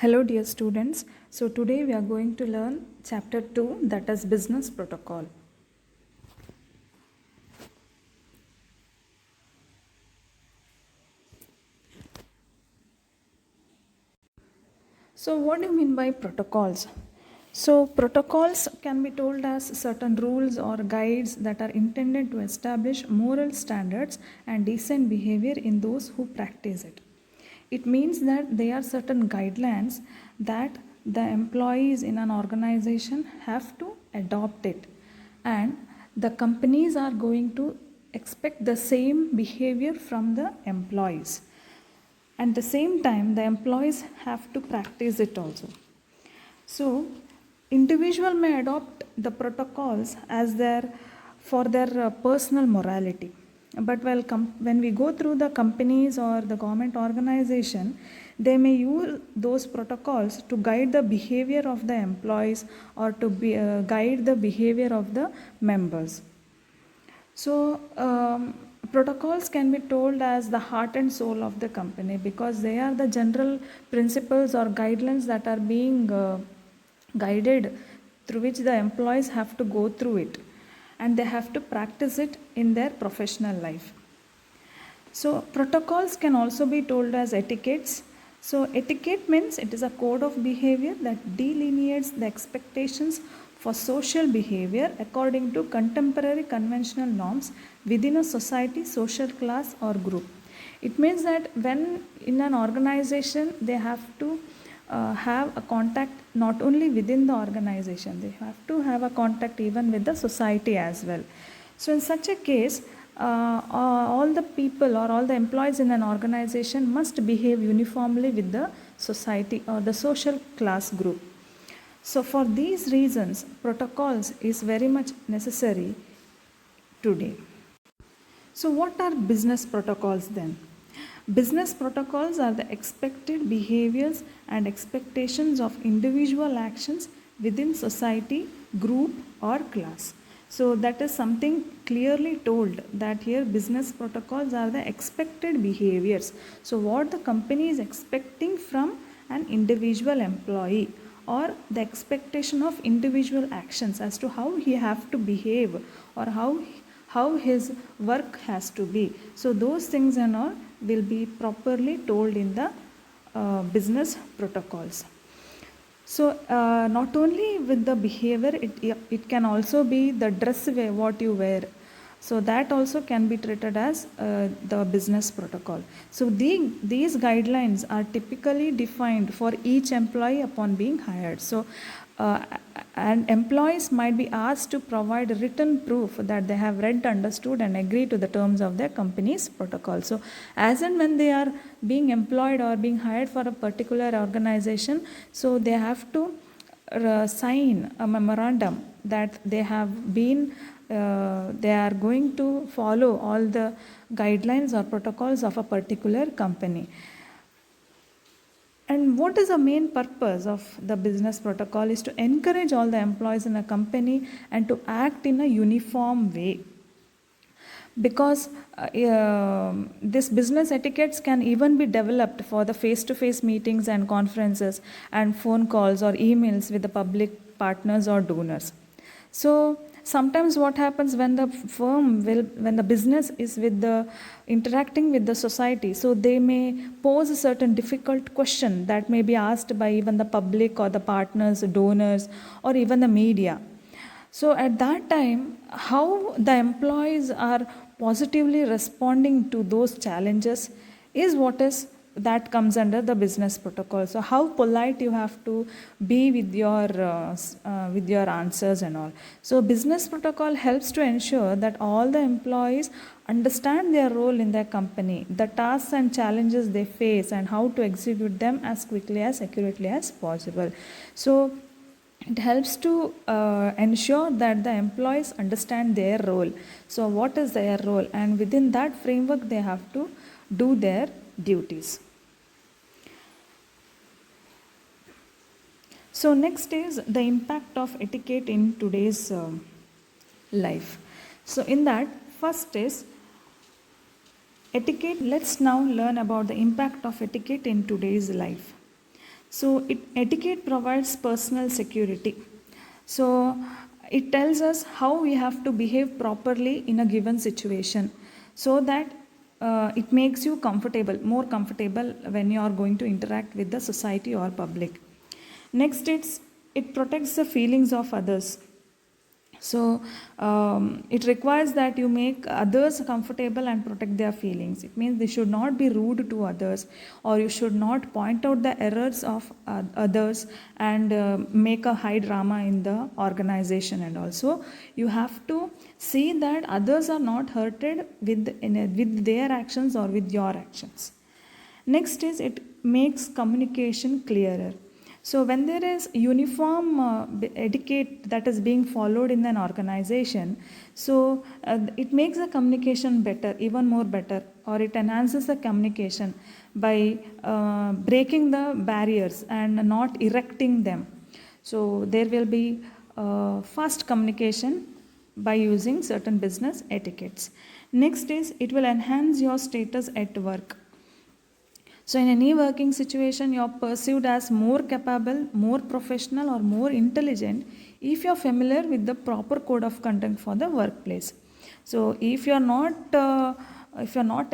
Hello dear students. So today we are going to learn chapter 2, that is business protocol. So what do you mean by protocols? So protocols can be told as certain rules or guides that are intended to establish moral standards and decent behavior in those who practice it. It means that they are certain guidelines that the employees in an organization have to adopt it, and the companies are going to expect the same behavior from the employees. At the same time, the employees have to practice it also. So, individual may adopt the protocols as their personal morality. But when we go through the companies or the government organization, they may use those protocols to guide the behavior of the employees or to guide the behavior of the members. So, protocols can be told as the heart and soul of the company because they are the general principles or guidelines that are being guided through which the employees have to go through it, and they have to practice it in their professional life. So, protocols can also be told as etiquettes. So, etiquette means it is a code of behavior that delineates the expectations for social behavior according to contemporary conventional norms within a society, social class, or group. It means that when in an organization they have to have a contact not only within the organization, they have to have a contact even with the society as well. So, in such a case, all the people or all the employees in an organization must behave uniformly with the society or the social class group. So, for these reasons, protocols is very much necessary today. So, what are business protocols then? Business protocols are the expected behaviors and expectations of individual actions within society, group, or class. So, that is something clearly told that here business protocols are the expected behaviors. So, what the company is expecting from an individual employee, or the expectation of individual actions as to how he have to behave or how his work has to be. So those things and all will be properly told in the business protocols. So not only with the behavior, it can also be the dress way, what you wear. So that also can be treated as the business protocol. So these guidelines are typically defined for each employee upon being hired. So and employees might be asked to provide written proof that they have read, understood, and agreed to the terms of their company's protocol. So as and when they are being employed or being hired for a particular organization, so they have to sign a memorandum that they have been they are going to follow all the guidelines or protocols of a particular company. And what is the main purpose of the business protocol is to encourage all the employees in a company and to act in a uniform way. Because this business etiquettes can even be developed for the face-to-face meetings and conferences and phone calls or emails with the public partners or donors. So sometimes what happens when the business is with the interacting with the society, so they may pose a certain difficult question that may be asked by even the public or the partners, donors, or even the media. So at that time, how the employees are positively responding to those challenges is what is that comes under the business protocol. So how polite you have to be with your answers and all. So business protocol helps to ensure that all the employees understand their role in their company, the tasks and challenges they face, and how to execute them as quickly as accurately as possible. So it helps to ensure that the employees understand their role. So what is their role, and within that framework they have to do their duties. So next is the impact of etiquette in today's life. So in that, first is etiquette. Let's now learn about the impact of etiquette in today's life. So etiquette provides personal security. So it tells us how we have to behave properly in a given situation, so that it makes you comfortable, more comfortable when you are going to interact with the society or public. Next, it protects the feelings of others. So it requires that you make others comfortable and protect their feelings. It means they should not be rude to others, or you should not point out the errors of others and make a high drama in the organization. And also you have to see that others are not hurted with their actions or with your actions. Next is it makes communication clearer. So when there is uniform etiquette that is being followed in an organization, so it makes the communication better, even more better, or it enhances the communication by breaking the barriers and not erecting them. So there will be fast communication by using certain business etiquettes. Next is it will enhance your status at work. So in any working situation, you are perceived as more capable, more professional, or more intelligent if you are familiar with the proper code of conduct for the workplace. So if you are not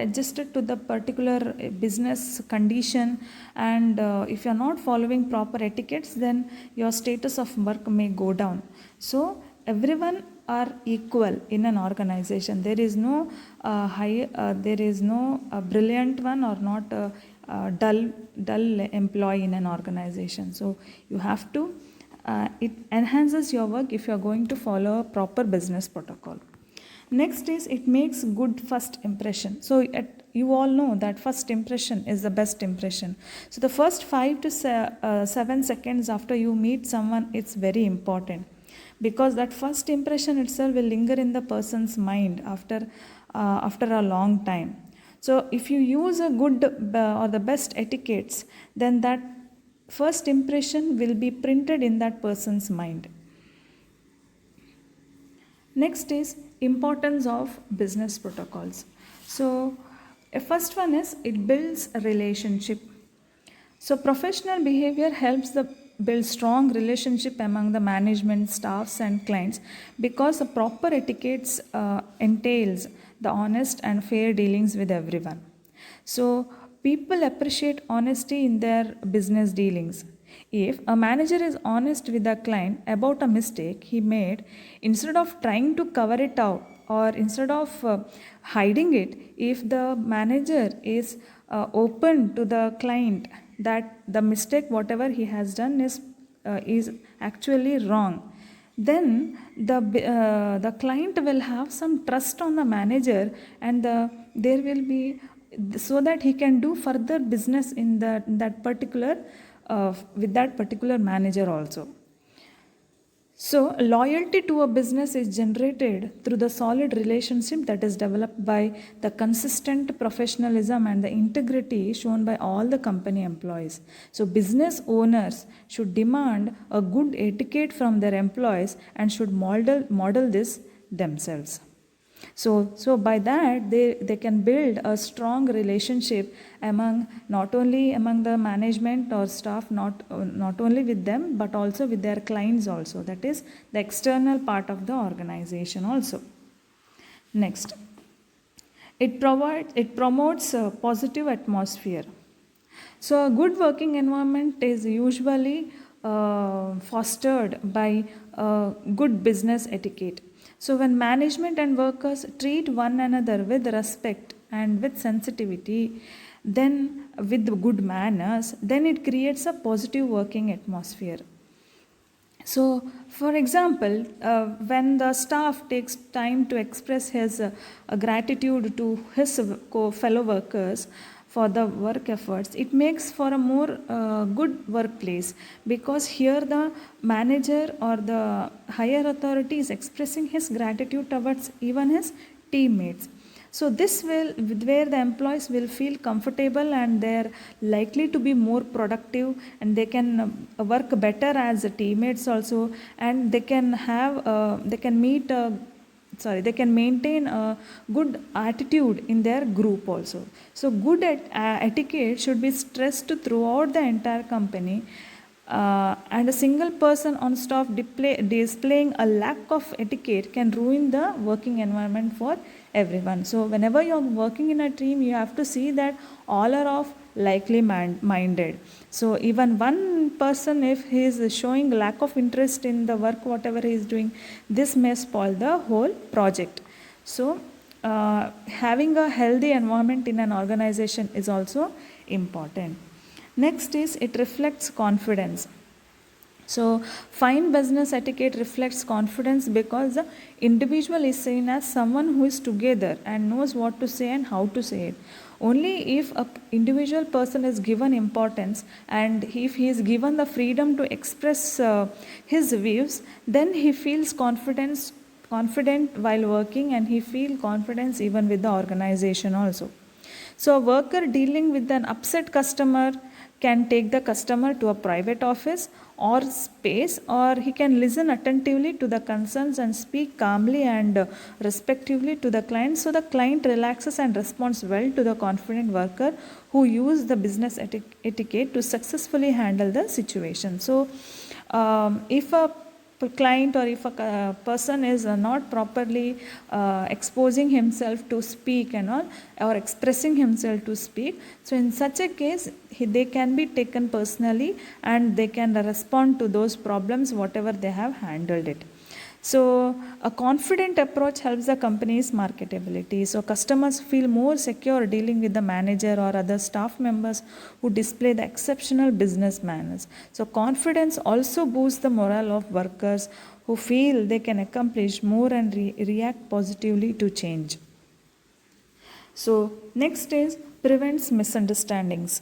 adjusted to the particular business condition, and if you are not following proper etiquettes, then your status of work may go down. So everyone are equal in an organization. There is no brilliant one or not dull employee in an organization. So you have to it enhances your work if you are going to follow a proper business protocol. Next is it makes good first impression. So you all know that first impression is the best impression. So the first 5 to 7 seconds after you meet someone, it's very important, because that first impression itself will linger in the person's mind after a long time. So if you use a good or the best etiquettes, then that first impression will be printed in that person's mind. Next is importance of business protocols. So first one is it builds a relationship. So professional behavior helps build strong relationship among the management, staffs and clients, because the proper etiquettes entails the honest and fair dealings with everyone. So people appreciate honesty in their business dealings. If a manager is honest with a client about a mistake he made, instead of trying to cover it up or instead of hiding it, if the manager is open to the client that the mistake whatever he has done is actually wrong, then the client will have some trust on the manager, and there will be, so that he can do further business in that particular with that particular manager also. So loyalty to a business is generated through the solid relationship that is developed by the consistent professionalism and the integrity shown by all the company employees. So business owners should demand a good etiquette from their employees and should model this themselves. So by that they can build a strong relationship not only among the management or staff, not only with them but also with their clients also, that is the external part of the organization also. Next, it promotes a positive atmosphere. So a good working environment is usually fostered by good business etiquette. So when management and workers treat one another with respect and with sensitivity, then with good manners, then it creates a positive working atmosphere. So for example, when the staff takes time to express his gratitude to his fellow workers for the work efforts, it makes for a more good workplace, because here the manager or the higher authority is expressing his gratitude towards even his teammates. So this will, where the employees will feel comfortable and they're likely to be more productive, and they can work better as teammates also, and they can meet they can maintain a good attitude in their group also. So good etiquette should be stressed throughout the entire company, and a single person on staff displaying a lack of etiquette can ruin the working environment for everyone. So whenever you're working in a team, you have to see that all are of likely minded. So even one person, if he is showing lack of interest in the work whatever he is doing, this may spoil the whole project. So having a healthy environment in an organization is also important. Next is, it reflects confidence. So fine business etiquette reflects confidence because the individual is seen as someone who is together and knows what to say and how to say it. Only if an individual person is given importance and if he is given the freedom to express his views, then he feels confident while working, and he feels confidence even with the organization also. So a worker dealing with an upset customer can take the customer to a private office or space, or he can listen attentively to the concerns and speak calmly and respectively to the client, so the client relaxes and responds well to the confident worker who use the business etiquette to successfully handle the situation. So if a client or if a person is not properly exposing himself to speak and all, or expressing himself to speak, so in such a case they can be taken personally and they can respond to those problems whatever they have handled it. So a confident approach helps the company's marketability. So customers feel more secure dealing with the manager or other staff members who display the exceptional business manners. So confidence also boosts the morale of workers who feel they can accomplish more and react positively to change. So next is, prevents misunderstandings.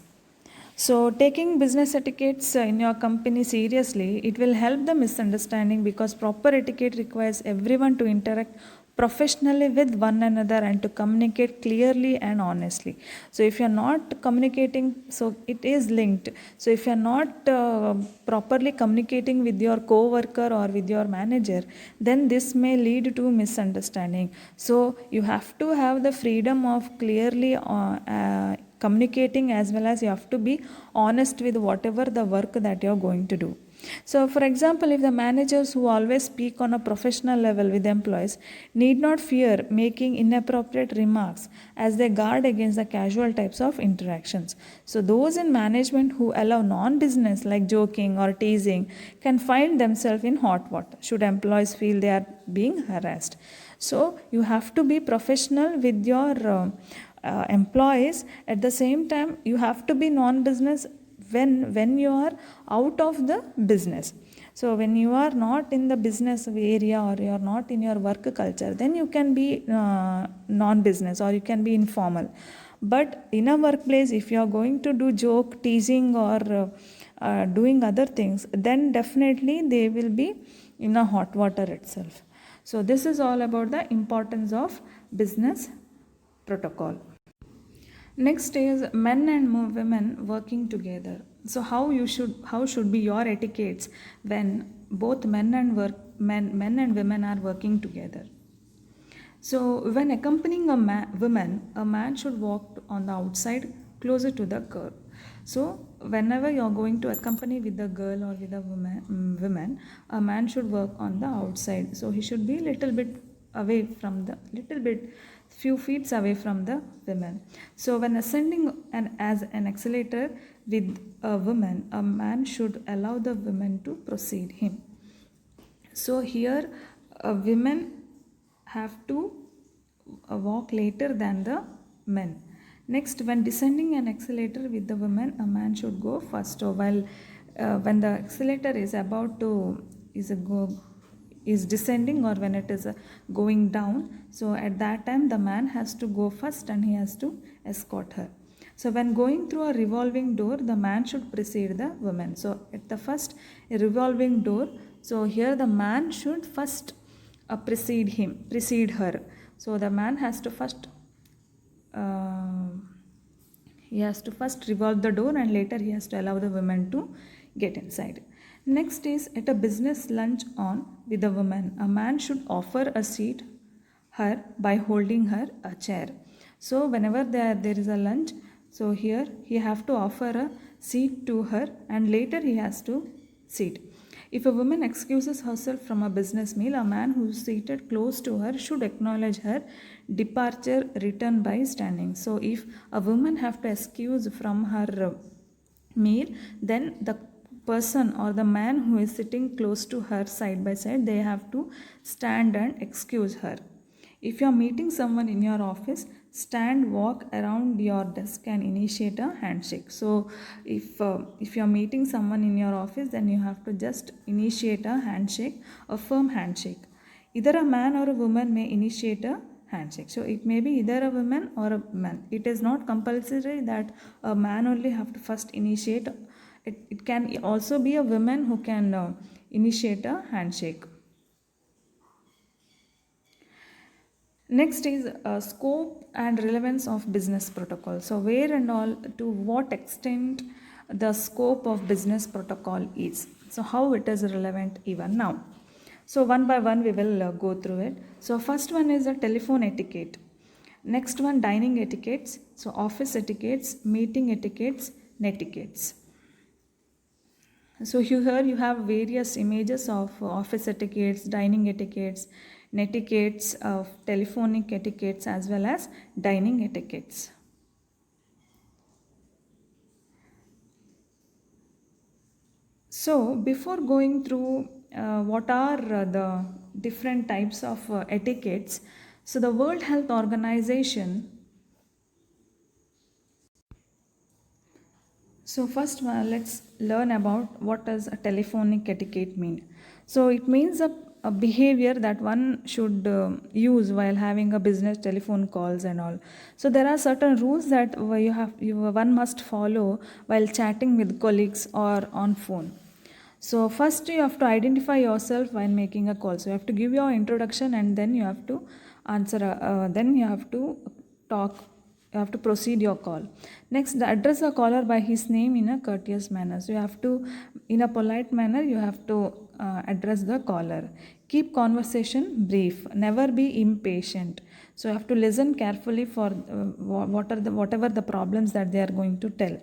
So taking business etiquettes in your company seriously, it will help the misunderstanding, because proper etiquette requires everyone to interact professionally with one another and to communicate clearly and honestly. So if you're not communicating, so it is linked. So if you're not properly communicating with your co-worker or with your manager, then this may lead to misunderstanding. So you have to have the freedom of clearly communicating, as well as you have to be honest with whatever the work that you're going to do. So for example, if the managers who always speak on a professional level with employees need not fear making inappropriate remarks, as they guard against the casual types of interactions. So those in management who allow non-business like joking or teasing can find themselves in hot water should employees feel they are being harassed. So you have to be professional with your employees. At the same time, you have to be non-business when you are out of the business. So when you are not in the business area or you are not in your work culture, then you can be non-business or you can be informal. But in a workplace, if you are going to do joke, teasing, or doing other things, then definitely they will be in a hot water itself. So this is all about the importance of business protocol. Next is men and women working together. So how should be your etiquettes when both men and women are working together? So when accompanying a man should walk on the outside closer to the girl. So whenever you are going to accompany with the girl or with a woman, a man should work on the outside. So he should be little bit few feet away from the women. So when ascending as an accelerator with a woman, a man should allow the woman to precede him. So here women have to walk later than the men. Next, when descending an accelerator with the woman, a man should go first. So while when the accelerator is about to is descending, or when it is going down, so at that time the man has to go first and he has to escort her. So when going through a revolving door, the man should precede the woman. So at the first revolving door, so here the man should first precede her. So the man has to first revolve the door, and later he has to allow the woman to get inside. Next is, at a business lunch on with a woman, a man should offer a seat her by holding her a chair. So whenever there is a lunch, so here he have to offer a seat to her and later he has to sit. If a woman excuses herself from a business meal, a man who is seated close to her should acknowledge her departure return by standing. So if a woman have to excuse from her meal, then the person or the man who is sitting close to her side by side, they have to stand and excuse her. If you are meeting someone in your office, stand, walk around your desk and initiate a handshake. So if you are meeting someone in your office, then you have to just initiate a handshake, a firm handshake. Either a man or a woman may initiate a handshake. So it may be either a woman or a man. It is not compulsory that a man only have to first initiate. It can also be a woman who can initiate a handshake. Next is scope and relevance of business protocol. So where and all, to what extent the scope of business protocol is. So how it is relevant even now. So one by one we will go through it. So first one is a telephone etiquette. Next one, dining etiquettes. So office etiquettes, meeting etiquettes, netiquettes. So here you have various images of office etiquettes, dining etiquettes, netiquettes, of telephonic etiquettes as well as dining etiquettes. So before going through what are the different types of etiquettes, so the World Health Organization. So first let's learn about what does a telephonic etiquette mean. So it means a behavior that one should use while having a business telephone calls and all. So there are certain rules that one must follow while chatting with colleagues or on phone. So first you have to identify yourself while making a call. So you have to give your introduction and then you have to answer, then you have to talk, you have to proceed your call. Next, address the caller by his name in a courteous manner. So you have to, in a polite manner, you have to address the caller. Keep conversation brief. Never be impatient. So you have to listen carefully for whatever the problems that they are going to tell.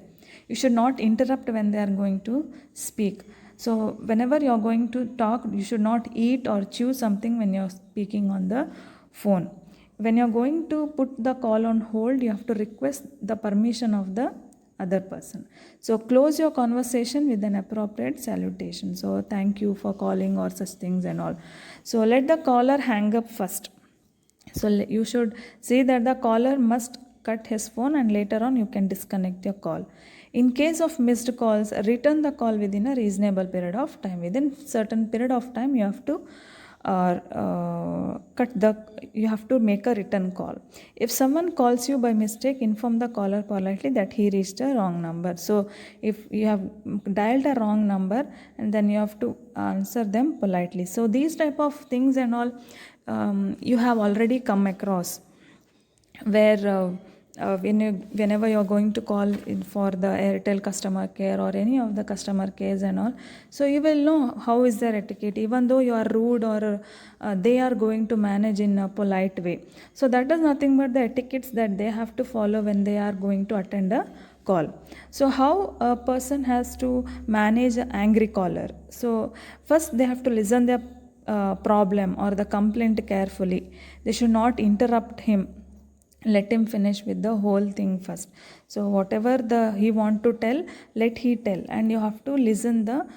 You should not interrupt when they are going to speak. So whenever you are going to talk, you should not eat or chew something when you are speaking on the phone. When you are going to put the call on hold, you have to request the permission of the other person. So close your conversation with an appropriate salutation. So thank you for calling or such things and all. So let the caller hang up first. So you should see that the caller must cut his phone and later on you can disconnect your call. In case of missed calls, return the call within a reasonable period of time. Within certain period of time, you have to you have to make a return call. If someone calls you by mistake, inform the caller politely that he reached a wrong number. So if you have dialed a wrong number, and then you have to answer them politely. So these type of things and all you have already come across, where whenever you are going to call in for the Airtel customer care or any of the customer cares and all, so you will know how is their etiquette, even though you are rude or they are going to manage in a polite way. So that is nothing but the etiquettes that they have to follow when they are going to attend a call. So how a person has to manage an angry caller. So first they have to listen their problem or the complaint carefully. They should not interrupt him. Let him finish with the whole thing first. So whatever he want to tell, let he tell, and you have to listen the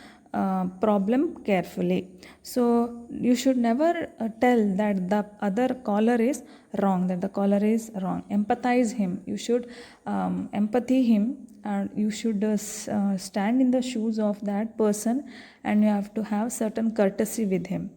problem carefully. So you should never tell that the other caller is wrong, that the caller is wrong. Empathize him. You should empathy him, and you should stand in the shoes of that person, and you have to have certain courtesy with him.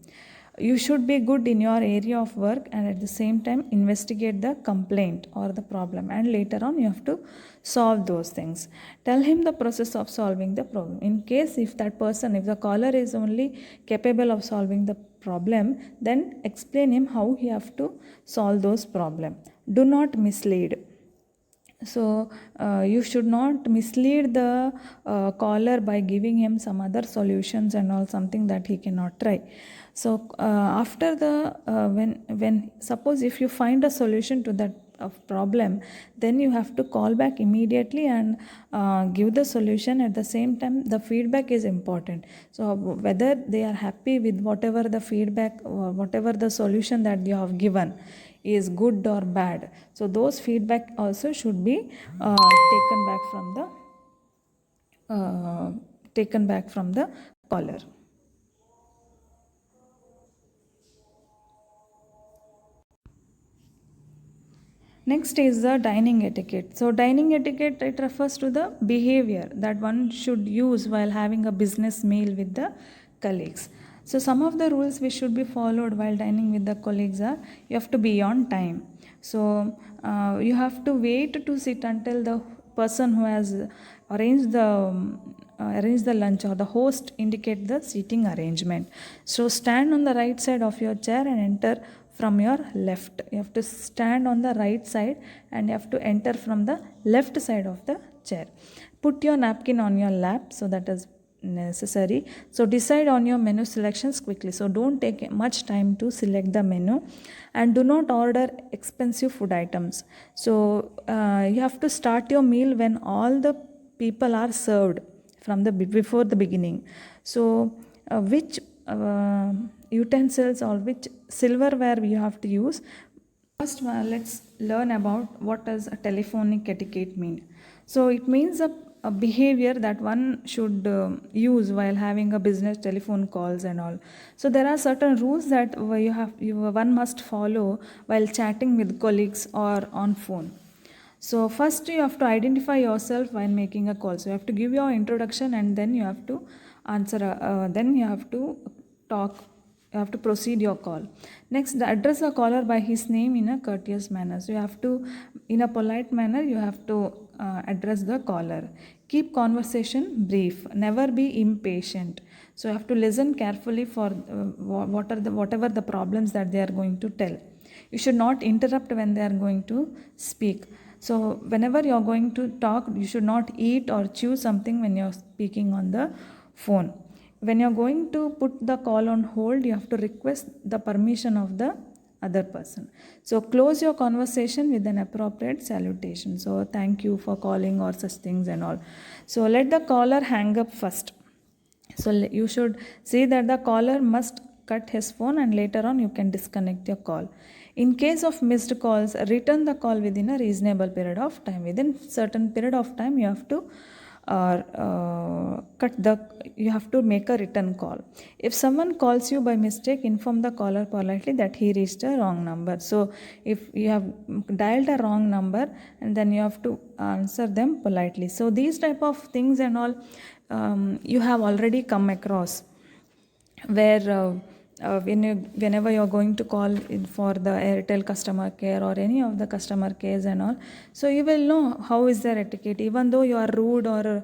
You should be good in your area of work and at the same time investigate the complaint or the problem, and later on you have to solve those things. Tell him the process of solving the problem. In case if the caller is only capable of solving the problem, then explain him how he have to solve those problem. Do not mislead. So you should not mislead the caller by giving him some other solutions and all, something that he cannot try. So after the when suppose if you find a solution to that problem, then you have to call back immediately and give the solution. At the same time, the feedback is important. So whether they are happy with whatever the feedback or whatever the solution that you have given is good or bad, so those feedback also should be taken back from the caller. Next is the dining etiquette. So dining etiquette, it refers to the behavior that one should use while having a business meal with the colleagues. So some of the rules which should be followed while dining with the colleagues are: you have to be on time. So you have to wait to sit until the person who has arranged the lunch, or the host indicate the seating arrangement. So stand on the right side of your chair and enter from your left. You have to stand on the right side and you have to enter from the left side of the chair. Put your napkin on your lap, so that is necessary. So decide on your menu selections quickly. So don't take much time to select the menu, and do not order expensive food items. So you have to start your meal when all the people are served from the before the beginning. So which utensils or which silverware you have to use. First, let's learn about what does a telephonic etiquette mean. So it means a behavior that one should use while having a business telephone calls and all. So there are certain rules that one must follow while chatting with colleagues or on phone. So first you have to identify yourself while making a call. So you have to give your introduction, and then you have to answer. Then you have to talk. You have to proceed your call. Next, address the caller by his name in a courteous manner. So you have to, in a polite manner, you have to address the caller. Keep conversation brief. Never be impatient. So you have to listen carefully for whatever the problems that they are going to tell. You should not interrupt when they are going to speak. So whenever you are going to talk, you should not eat or chew something when you are speaking on the phone. When you are going to put the call on hold, you have to request the permission of the other person. So close your conversation with an appropriate salutation. So thank you for calling, or such things and all. So let the caller hang up first. So you should see that the caller must cut his phone, and later on you can disconnect your call. In case of missed calls, return the call within a reasonable period of time. Within certain period of time, you have to you have to make a return call. If someone calls you by mistake, inform the caller politely that he reached a wrong number. So if you have dialed a wrong number, and then you have to answer them politely. So these type of things and all you have already come across, where whenever you're going to call in for the Airtel customer care or any of the customer cares and all, so you will know how is their etiquette, even though you are rude, or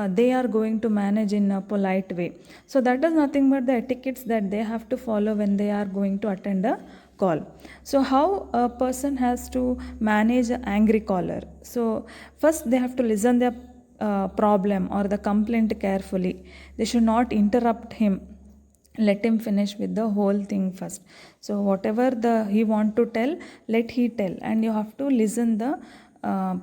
they are going to manage in a polite way. So that is nothing but the etiquettes that they have to follow when they are going to attend a call. So how a person has to manage an angry caller? So first they have to listen their problem or the complaint carefully. They should not interrupt him. Let him finish with the whole thing first. So whatever he want to tell, let he tell, and you have to listen the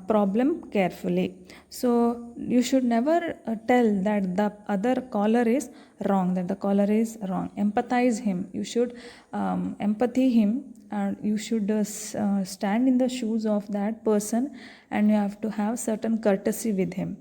problem carefully. So you should never tell that the other caller is wrong, that the caller is wrong. Empathize him. You should empathy him, and you should stand in the shoes of that person, and you have to have certain courtesy with him.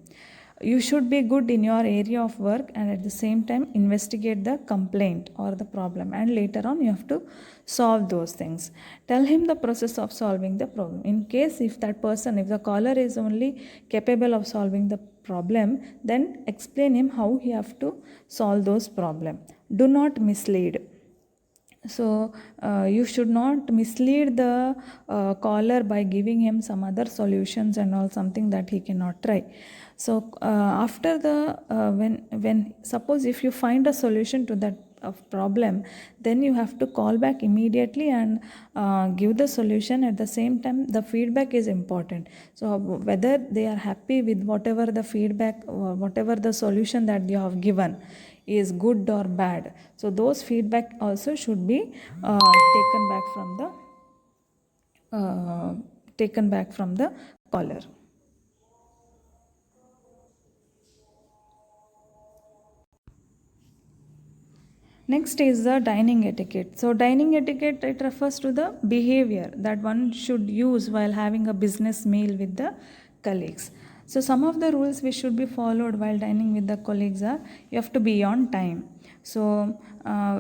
You should be good in your area of work, and at the same time investigate the complaint or the problem, and later on you have to solve those things. Tell him the process of solving the problem. In case if the caller is only capable of solving the problem, then explain him how he have to solve those problem. Do not mislead. So you should not mislead the caller by giving him some other solutions and all, something that he cannot try. So after the when suppose if you find a solution to that problem, then you have to call back immediately and give the solution. At the same time, the feedback is important. So whether they are happy with whatever the feedback or whatever the solution that you have given is good or bad, so those feedback also should be uh, taken back from the caller. Next is the dining etiquette. So dining etiquette, it refers to the behavior that one should use while having a business meal with the colleagues. So some of the rules which should be followed while dining with the colleagues are: you have to be on time. So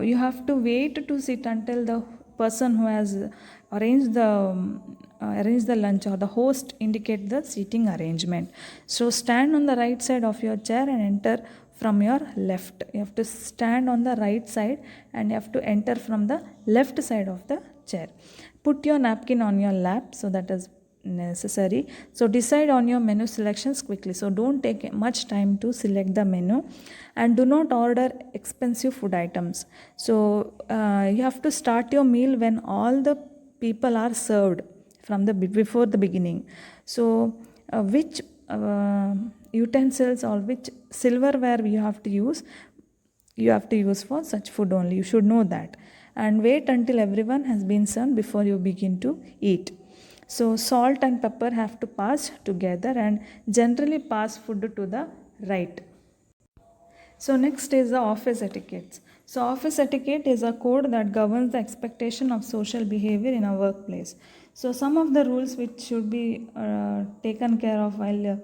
you have to wait to sit until the person who has arranged the lunch or the host indicate the seating arrangement. So stand on the right side of your chair and enter from your left. You have to stand on the right side and you have to enter from the left side of the chair. Put your napkin on your lap, so that is necessary. So decide on your menu selections quickly. So don't take much time to select the menu, and do not order expensive food items. So you have to start your meal when all the people are served from the before the beginning. So which utensils or which silverware you have to use for such food only. You should know that, and wait until everyone has been served before you begin to eat. So salt and pepper have to pass together, and generally pass food to the right. So next is the office etiquette. So office etiquette is a code that governs the expectation of social behavior in a workplace. So some of the rules which should be taken care of while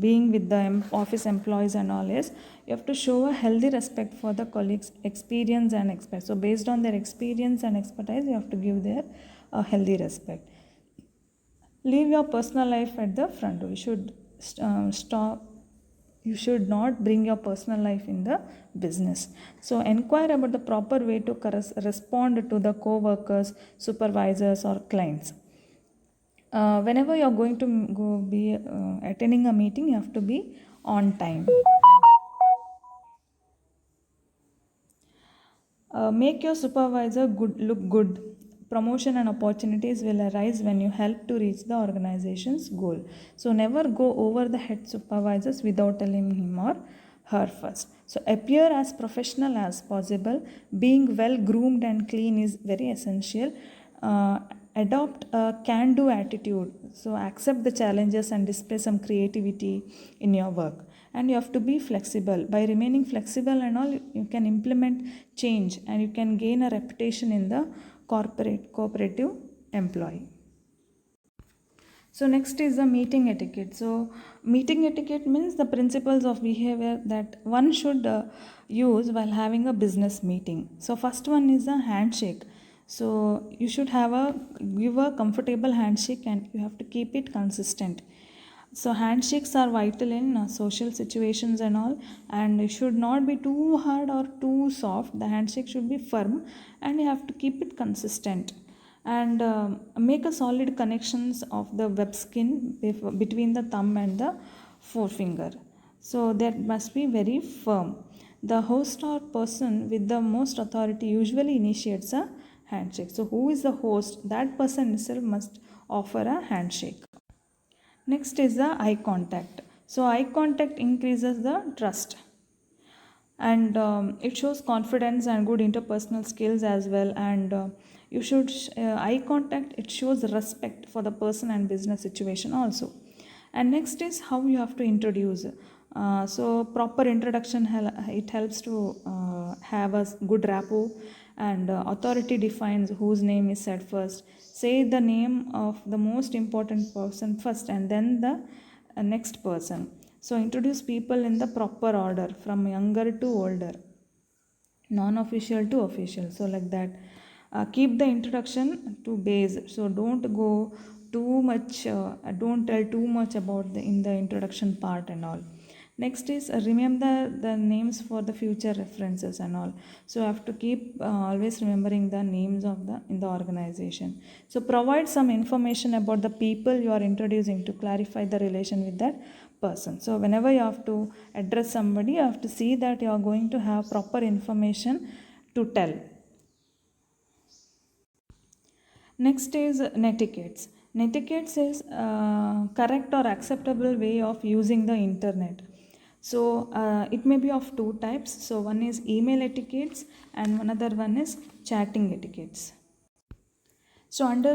being with the office employees and all is: you have to show a healthy respect for the colleagues' experience and expertise. So based on their experience and expertise, you have to give their healthy respect. Leave your personal life at the front door. You should stop. You should not bring your personal life in the business. So inquire about the proper way to respond to the co-workers, supervisors, or clients. Whenever you're going to be attending a meeting, you have to be on time. Make your supervisor look good. Promotion and opportunities will arise when you help to reach the organization's goal. So never go over the head supervisors without telling him or her first. So appear as professional as possible. Being well groomed and clean is very essential. Adopt a can-do attitude. So accept the challenges and display some creativity in your work. And you have to be flexible. By remaining flexible and all, you can implement change and you can gain a reputation in the cooperative employee. So next is the meeting etiquette. So meeting etiquette means the principles of behavior that one should use while having a business meeting. So first one is a handshake. So you should give a comfortable handshake, and you have to keep it consistent. So handshakes are vital in social situations and all, and it should not be too hard or too soft. The handshake should be firm, and you have to keep it consistent, and make a solid connections of the web skin between the thumb and the forefinger. So that must be very firm. The host or person with the most authority usually initiates a handshake. So who is the host? That person itself must offer a handshake. Next is the eye contact. So eye contact increases the trust, and it shows confidence and good interpersonal skills as well. And you should eye contact, it shows respect for the person and business situation also. And next is how you have to introduce. So proper introduction, it helps to have a good rapport, and authority defines whose name is said first. Say the name of the most important person first, and then the next person. So introduce people in the proper order from younger to older, non-official to official. So like that. Keep the introduction to base. So don't go too much. Don't tell too much about in the introduction part and all. Next is remember the names for the future references and all. So you have to keep always remembering the names of the in the organization. So provide some information about the people you are introducing to clarify the relation with that person. So whenever you have to address somebody, you have to see that you are going to have proper information to tell. Next is netiquettes. Netiquettes is correct or acceptable way of using the internet. So it may be of two types. So one is email etiquettes and another one is chatting etiquettes. So under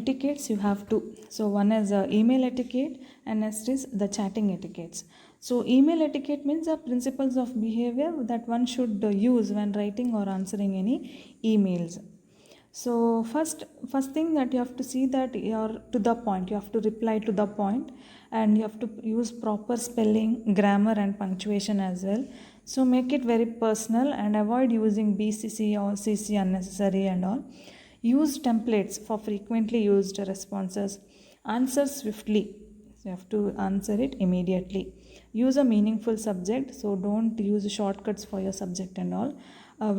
etiquettes you have two. So one is email etiquette and next is the chatting etiquettes. So email etiquette means the principles of behavior that one should use when writing or answering any emails. So first thing that you have to see that you're to the point. You have to reply to the point and you have to use proper spelling, grammar and punctuation as well. So make it very personal and avoid using BCC or CC unnecessary and all. Use templates for frequently used responses. Answer swiftly. So you have to answer it immediately. Use a meaningful subject. So don't use shortcuts for your subject and all.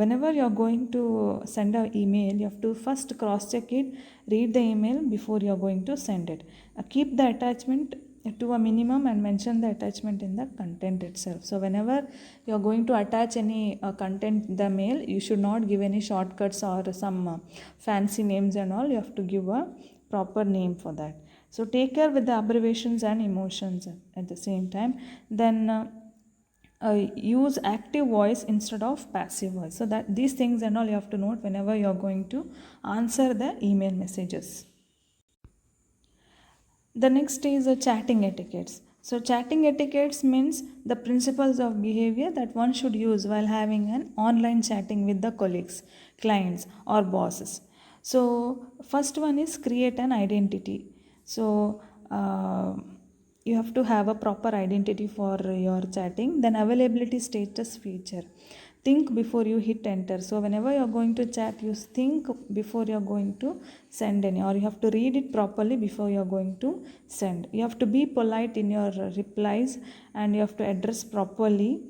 Whenever you're going to send an email, you have to first cross check it, read the email before you're going to send it. Keep the attachment to a minimum and mention the attachment in the content itself. So whenever you're going to attach any content in the mail, you should not give any shortcuts or some fancy names and all. You have to give a proper name for that. So take care with the abbreviations and emotions at the same time. Then use active voice instead of passive voice. So that these things and all you have to note whenever you are going to answer the email messages. The next is chatting etiquettes. So chatting etiquettes means the principles of behavior that one should use while having an online chatting with the colleagues, clients or bosses. So first one is create an identity. So you have to have a proper identity for your chatting. Then availability status feature. Think before you hit enter. So whenever you're going to chat, you think before you're going to send any, or you have to read it properly before you're going to send. You have to be polite in your replies and you have to address properly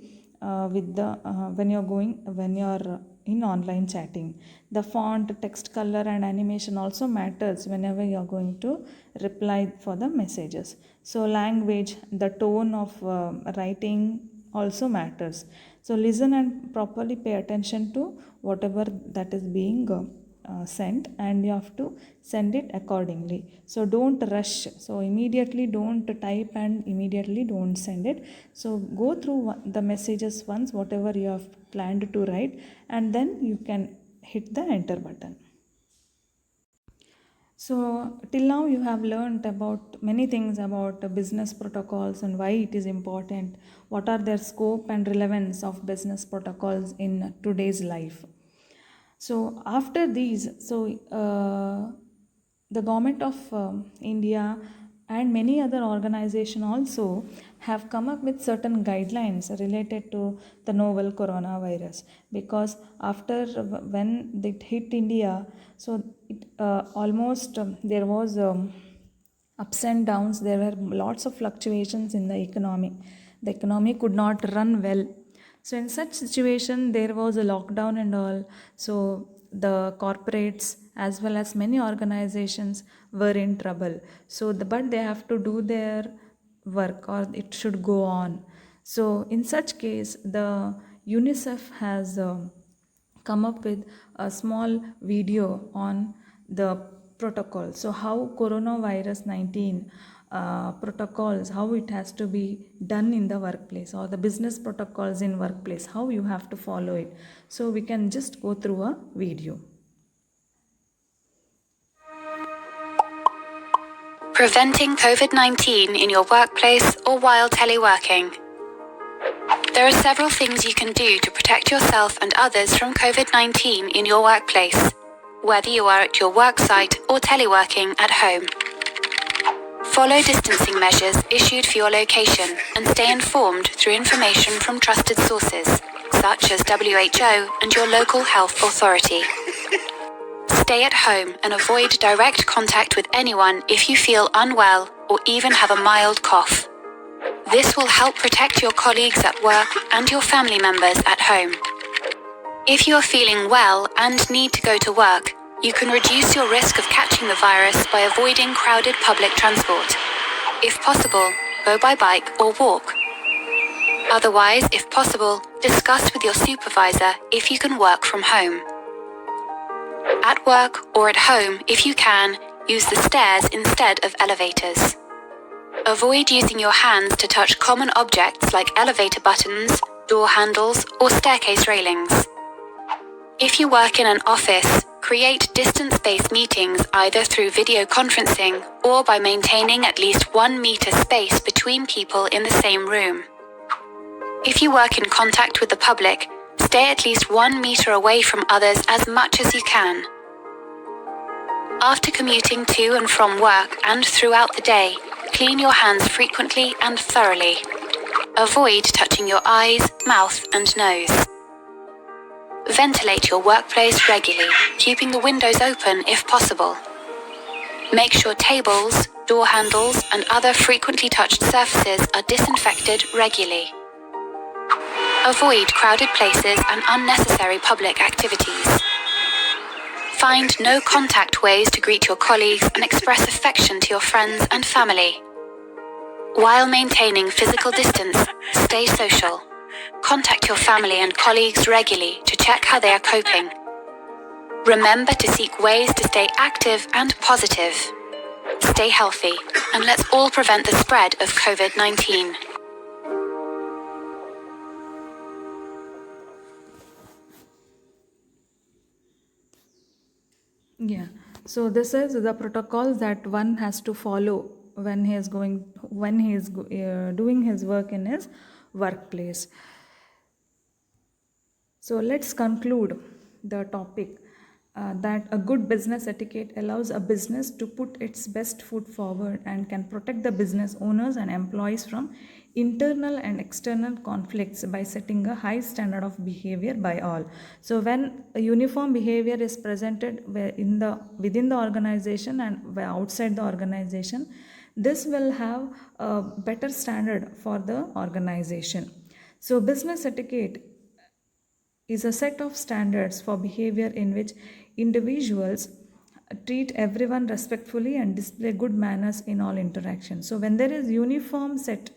with the when you're in online chatting. The font, text color and animation also matters whenever you're going to reply for the messages. So language, the tone of writing also matters. So listen and properly pay attention to whatever that is being sent and you have to send it accordingly. So don't rush. So immediately don't type and immediately don't send it. So go through the messages once, whatever you have planned to write, and then you can hit the enter button. So till now you have learned about many things about business protocols and why it is important, what are their scope and relevance of business protocols in today's life. So after these, the government of India and many other organizations also have come up with certain guidelines related to the novel coronavirus, because after when it hit India, so it almost there was ups and downs. There were lots of fluctuations in the economy. The economy could not run well. So in such situation, there was a lockdown and all. So the corporates as well as many organizations were in trouble. So but they have to do their work or it should go on. So in such case, the UNICEF has come up with a small video on the protocol. So how coronavirus 19 protocols, how it has to be done in the workplace, or the business protocols in workplace, how you have to follow it. So we can just go through a video. Preventing COVID-19 in your workplace or while teleworking. There are several things you can do to protect yourself and others from COVID-19 in your workplace, whether you are at your work site or teleworking at home. Follow distancing measures issued for your location and stay informed through information from trusted sources, such as WHO and your local health authority. Stay at home and avoid direct contact with anyone if you feel unwell or even have a mild cough. This will help protect your colleagues at work and your family members at home. If you are feeling well and need to go to work, you can reduce your risk of catching the virus by avoiding crowded public transport. If possible, go by bike or walk. Otherwise, if possible, discuss with your supervisor if you can work from home. At work or at home, if you can, use the stairs instead of elevators. Avoid using your hands to touch common objects like elevator buttons, door handles, or staircase railings. If you work in an office, create distance-based meetings either through video conferencing or by maintaining at least 1 meter space between people in the same room. If you work in contact with the public, stay at least 1 meter away from others as much as you can. After commuting to and from work and throughout the day, clean your hands frequently and thoroughly. Avoid touching your eyes, mouth, and nose. Ventilate your workplace regularly, keeping the windows open if possible. Make sure tables, door handles, and other frequently touched surfaces are disinfected regularly. Avoid crowded places and unnecessary public activities. Find no-contact ways to greet your colleagues and express affection to your friends and family. While maintaining physical distance, stay social. Contact your family and colleagues regularly to check how they are coping. Remember to seek ways to stay active and positive. Stay healthy, and let's all prevent the spread of COVID-19. Yeah, so this is the protocols that one has to follow when he is doing his work in his workplace. So let's conclude the topic that a good business etiquette allows a business to put its best foot forward and can protect the business owners and employees from internal and external conflicts by setting a high standard of behavior by all. So when a uniform behavior is presented within the organization and outside the organization, this will have a better standard for the organization. So business etiquette is a set of standards for behavior in which individuals treat everyone respectfully and display good manners in all interactions. So when there is uniform set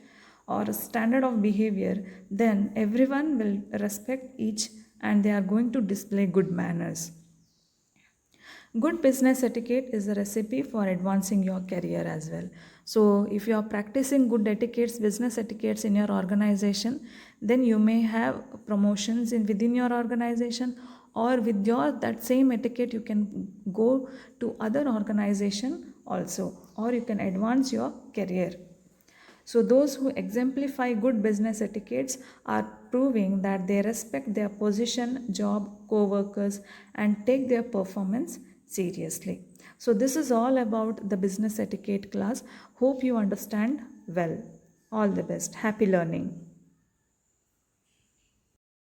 or a standard of behavior, then everyone will respect each and they are going to display good manners. Good business etiquette is a recipe for advancing your career as well. So if you are practicing good etiquettes, business etiquettes in your organization, then you may have promotions within your organization, or with that same etiquette you can go to other organization also, or you can advance your career. So those who exemplify good business etiquettes are proving that they respect their position, job, co-workers, and take their performance seriously. So this is all about the business etiquette class. Hope you understand well. All the best. Happy learning.